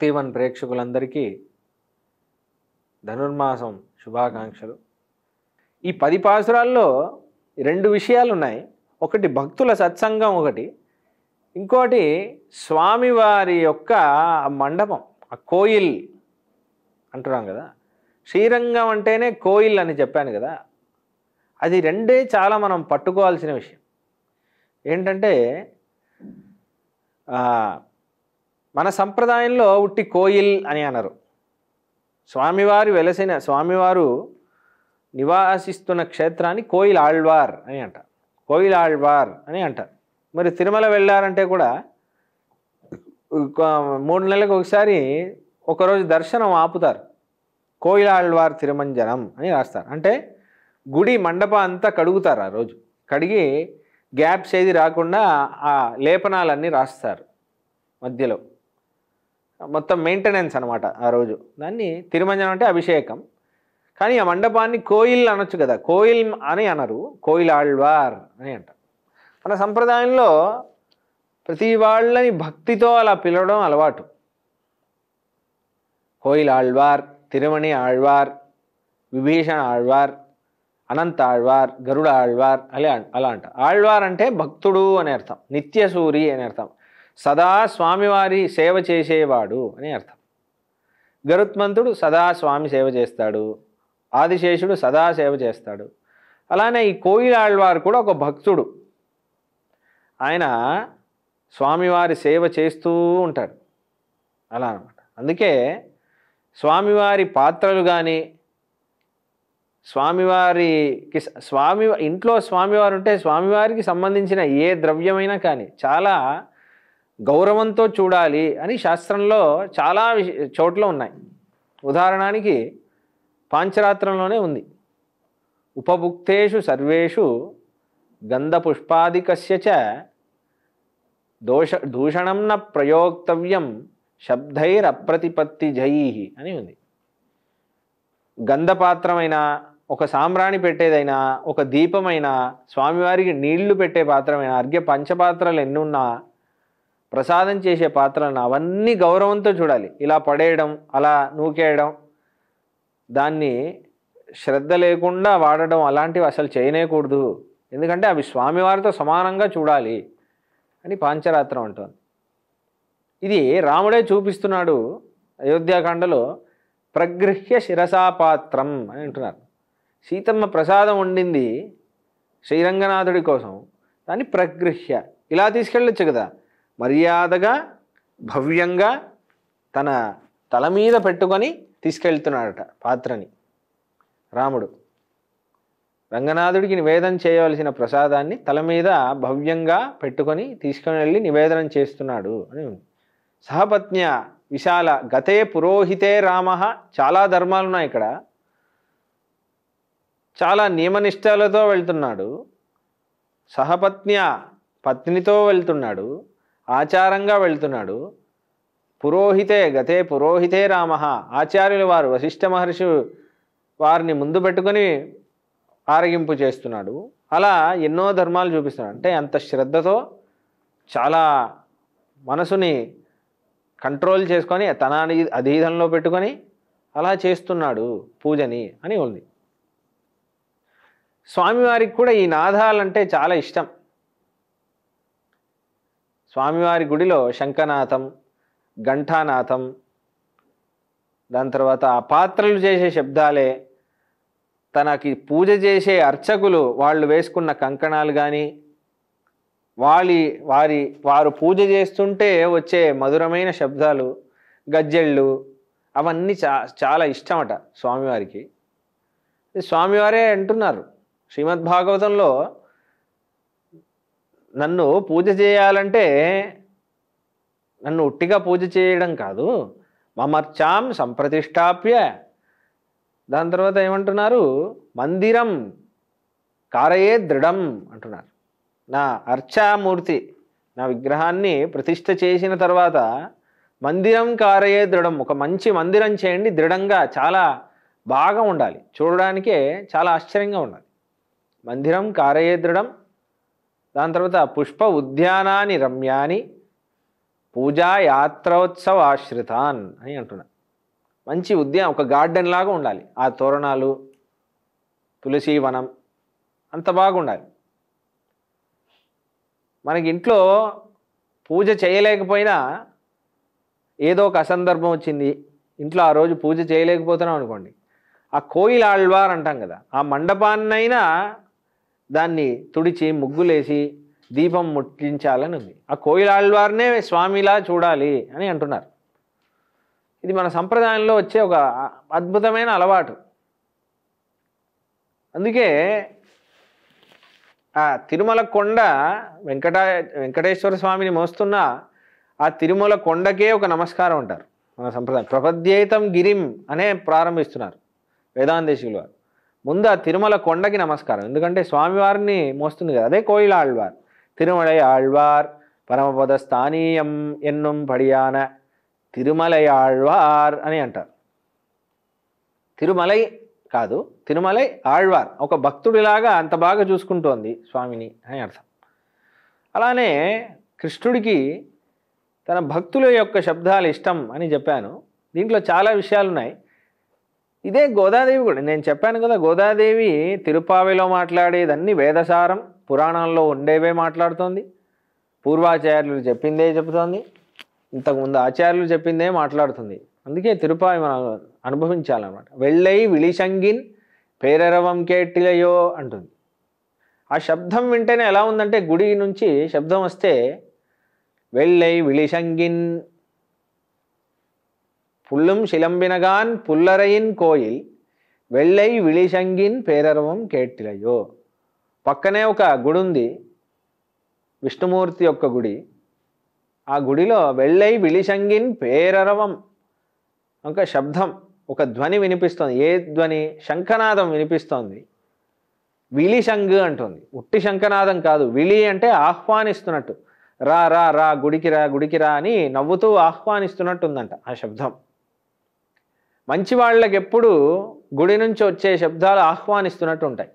భక్తివన్ ప్రేక్షకులందరికీ ధనుర్మాసం శుభాకాంక్షలు. ఈ 10 పాసురాల్లో 2 విషయాలు ఉన్నాయి. ఒకటి భక్తుల సత్సంగం, ఒకటి ఇంకోటి స్వామివారి యొక్క మండపం, ఆ కోయిల్ అంటున్నాం కదా. శ్రీరంగం అంటేనే కోయిల్ అని చెప్పాను కదా. అది రెండే చాలా మనం పట్టుకోవాల్సిన విషయం. ఏంటంటే మన సంప్రదాయంలో ఉట్టి కోయిల్ అని అనరు. స్వామివారు నివాసిస్తున్న క్షేత్రాన్ని కోయిల్ ఆళ్వార్ అని అంటారు. కోయిల్ ఆళ్వార్ అని అంటారు. మరి తిరుమల వెళ్ళారంటే కూడా 3 నెలలకు ఒకసారి ఒకరోజు దర్శనం ఆపుతారు. కోయిల్ ఆళ్వార్ తిరుమంజనం అని రాస్తారు. అంటే గుడి మండపం అంతా కడుగుతారు. ఆ రోజు కడిగి గ్యాప్స్ ఏది రాకుండా ఆ లేపనాలన్నీ రాస్తారు. మధ్యలో మొత్తం మెయింటెనెన్స్ అనమాట ఆ రోజు. దాన్ని తిరుమంజనం అంటే అభిషేకం. కానీ ఆ మండపాన్ని కోయిల్ అనొచ్చు కదా. కోయిల్ అని అనరు, కోయిల్ ఆళ్వార్ అని అంటారు. మన సంప్రదాయంలో ప్రతి వాళ్ళని భక్తితో అలా పిలవడం అలవాటు. కోయిల్ ఆళ్వార్, తిరుమణి ఆళ్వార్, విభీషణ ఆళ్వార్, అనంత ఆళ్వార్, గరుడ ఆళ్వార్ అలా అంట. ఆళ్వార్ అంటే భక్తుడు అని అర్థం, నిత్యసూరి అని అర్థం, సదా స్వామివారి సేవ చేసేవాడు అని అర్థం. గరుత్మంతుడు సదా స్వామి సేవ చేస్తాడు, ఆదిశేషుడు సదా సేవ చేస్తాడు. అలానే ఈ కోయిల్ ఆళ్వార్ కూడా ఒక భక్తుడు. ఆయన స్వామివారి సేవ చేస్తూ ఉంటాడు అలా అనమాట. అందుకే స్వామివారి పాత్రలు కానీ ఇంట్లో స్వామివారు ఉంటే స్వామివారికి సంబంధించిన ఏ ద్రవ్యమైనా కానీ చాలా గౌరవంతో చూడాలి అని శాస్త్రంలో చాలా చోట్ల ఉన్నాయి. ఉదాహరణకి పాంచరాత్రంలోనే ఉంది. ఉపభుక్తేషు సర్వేషు గంధపుష్పాదికస్య చ దూషణం న ప్రయోక్తవ్యం శబ్దైరప్రతిపత్తిజైః అని ఉంది. గంధపాత్రమైనా, ఒక సాంబ్రాణి పెట్టేదైనా, ఒక దీపమైనా, స్వామివారికి నీళ్లు పెట్టే పాత్రమైనా, అర్ఘ్య పంచపాత్రలు ఎన్ని ఉన్నా, ప్రసాదం చేసే పాత్రలను అవన్నీ గౌరవంతో చూడాలి. ఇలా పడేయడం, అలా నూకేయడం, దాన్ని శ్రద్ధ లేకుండా వాడడం అలాంటివి అసలు చేయనేకూడదు. ఎందుకంటే అవి స్వామివారితో సమానంగా చూడాలి అని పాంచరాత్రం అంటుంది. ఇది రాముడే చూపిస్తున్నాడు అయోధ్యాకాండలో. ప్రగృహ్య శిరసాపాత్రం అని అంటున్నారు. సీతమ్మ ప్రసాదం వండింది శ్రీరంగనాథుడి కోసం, దాన్ని ప్రగృహ్య ఇలా తీసుకెళ్ళొచ్చు కదా. మర్యాదగా భవ్యంగా తన తల మీద పెట్టుకొని తీసుకెళ్తున్నాడట పాత్రని రాముడు. రంగనాథుడికి నివేదన చేయవలసిన ప్రసాదాన్ని తల మీద భవ్యంగా పెట్టుకొని తీసుకొని వెళ్ళి నివేదనం చేస్తున్నాడు అని ఉంది. సహపత్న్య విశాల గతే పురోహితే రామ. చాలా ధర్మాలు ఉన్నాయి ఇక్కడ. చాలా నియమనిష్టలతో వెళ్తున్నాడు. సహపత్న్య పత్నితో వెళ్తున్నాడు, ఆచారంగా వెళ్తున్నాడు. పురోహితే గతే పురోహితే రామ. ఆచార్యుల వారు వశిష్ఠ మహర్షి వారిని ముందు పెట్టుకొని ఆరగింపు చేస్తున్నాడు. అలా ఎన్నో ధర్మాలు చూపిస్తున్నాడు. అంటే అంత శ్రద్ధతో చాలా మనసుని కంట్రోల్ చేసుకొని తన అధీనంలో పెట్టుకొని అలా చేస్తున్నాడు పూజని అని ఉంది. స్వామివారికి కూడా ఈ నాదాలంటే చాలా ఇష్టం. స్వామివారి గుడిలో శంఖనాథం, ఘంటానాథం, దాని తర్వాత ఆ పాత్రలు చేసే శబ్దాలే, తనకి పూజ చేసే అర్చకులు వాళ్ళు వేసుకున్న కంకణాలు కానీ, వారు పూజ చేస్తుంటే వచ్చే మధురమైన శబ్దాలు, గజ్జెళ్ళు, అవన్నీ చాలా ఇష్టమట స్వామివారికి. స్వామివారే అంటున్నారు శ్రీమద్భాగవతంలో, నన్ను పూజ చేయాలంటే నన్ను ఉట్టిగా పూజ చేయడం కాదు, మమర్చాం సంప్రతిష్టాప్య. దాని తర్వాత ఏమంటున్నారు, మందిరం కారయే దృఢం అంటున్నారు. నా అర్చామూర్తి, నా విగ్రహాన్ని ప్రతిష్ఠ చేసిన తర్వాత మందిరం కారయే దృఢం, ఒక మంచి మందిరం చేయండి, దృఢంగా చాలా బాగా ఉండాలి, చూడడానికే చాలా ఆశ్చర్యంగా ఉండాలి. మందిరం కారయే దృఢం. దాని తర్వాత పుష్ప ఉద్యానాని రమ్యాని, పూజా యాత్రోత్సవాశ్రితాన్ అని అంటున్నారు. మంచి ఉద్యానం, ఒక గార్డెన్ లాగా ఉండాలి. ఆ తోరణాలు, తులసి వనం అంత బాగుండాలి. మనకి ఇంట్లో పూజ చేయలేకపోయినా ఏదో ఒక అసందర్భం వచ్చింది, ఇంట్లో ఆ రోజు పూజ చేయలేకపోతున్నాం అనుకోండి, ఆ కోయిల ఆళ్వార్ అంటాం కదా, ఆ మండపాన్నైనా దాన్ని తుడిచి ముగ్గులేసి దీపం ముట్టించాలని ఉంది. ఆ కోయిల ఆళ్వార్నే స్వామిలా చూడాలి అని అంటున్నారు. ఇది మన సంప్రదాయంలో వచ్చే ఒక అద్భుతమైన అలవాటు. అందుకే ఆ తిరుమల కొండ వెంకటేశ్వర స్వామిని మోస్తున్న ఆ తిరుమల కొండకే ఒక నమస్కారం అంటారు మన సంప్రదాయం. ప్రపద్యేతం గిరిం అనే ప్రారంభిస్తున్నారు వేదాంతేశులు వారు. ముందు ఆ తిరుమల కొండకి నమస్కారం, ఎందుకంటే స్వామివారిని మోస్తుంది కదా, అదే కోయిల ఆళ్వార్. తిరుమలై ఆళ్వార్ పరమపద స్థానీయం ఎన్నుం పడియాన తిరుమలై ఆళ్వార్ అని అంటారు. తిరుమలై కాదు, తిరుమలై ఆళ్వార్, ఒక భక్తుడిలాగా అంత బాగా చూసుకుంటోంది స్వామిని అని అర్థం. అలానే కృష్ణుడికి తన భక్తుల యొక్క శబ్దాలు ఇష్టం అని చెప్పాను. దీంట్లో చాలా విషయాలు ఉన్నాయి. ఇదే గోదాదేవి కూడా నేను చెప్పాను కదా, గోదాదేవి తిరుపావిలో మాట్లాడేదన్నీ వేదసారం, పురాణాల్లో ఉండేవే మాట్లాడుతోంది, పూర్వాచార్యులు చెప్పిందే చెబుతోంది, ఇంతకుముందు ఆచార్యులు చెప్పిందే మాట్లాడుతుంది. అందుకే తిరుపావి మనం అనుభవించాలన్నమాట. వెళ్ళై విళిశంగిన్ పేరరవం కేటిలయో అంటుంది. ఆ శబ్దం వింటేనే ఎలా ఉందంటే, గుడి నుంచి శబ్దం వస్తే వెళ్ళై విళిశంగిన్ పుల్లుం శిలంబినగాన్ పుల్లరయిన్ కోయిల్ వెళ్ళై విళిశంగిన్ పేరరవం కేటిలయో. పక్కనే ఒక గుడి ఉంది, విష్ణుమూర్తి యొక్క గుడి. ఆ గుడిలో వెళ్ళై విళిశంగిన్ పేరరవం ఒక శబ్దం, ఒక ధ్వని వినిపిస్తోంది. ఏ ధ్వని? శంఖనాదం వినిపిస్తోంది. విళిశంగ్ అంటుంది, ఉట్టి శంఖనాదం కాదు. విళి అంటే ఆహ్వానిస్తున్నట్టు, రా రా రా గుడికి రా గుడికి రా అని నవ్వుతూ ఆహ్వానిస్తున్నట్టుందంట ఆ శబ్దం. మంచి వాళ్ళకి ఎప్పుడు గుడి నుంచి వచ్చే శబ్దాలు ఆహ్వానిస్తున్నట్టు ఉంటాయి.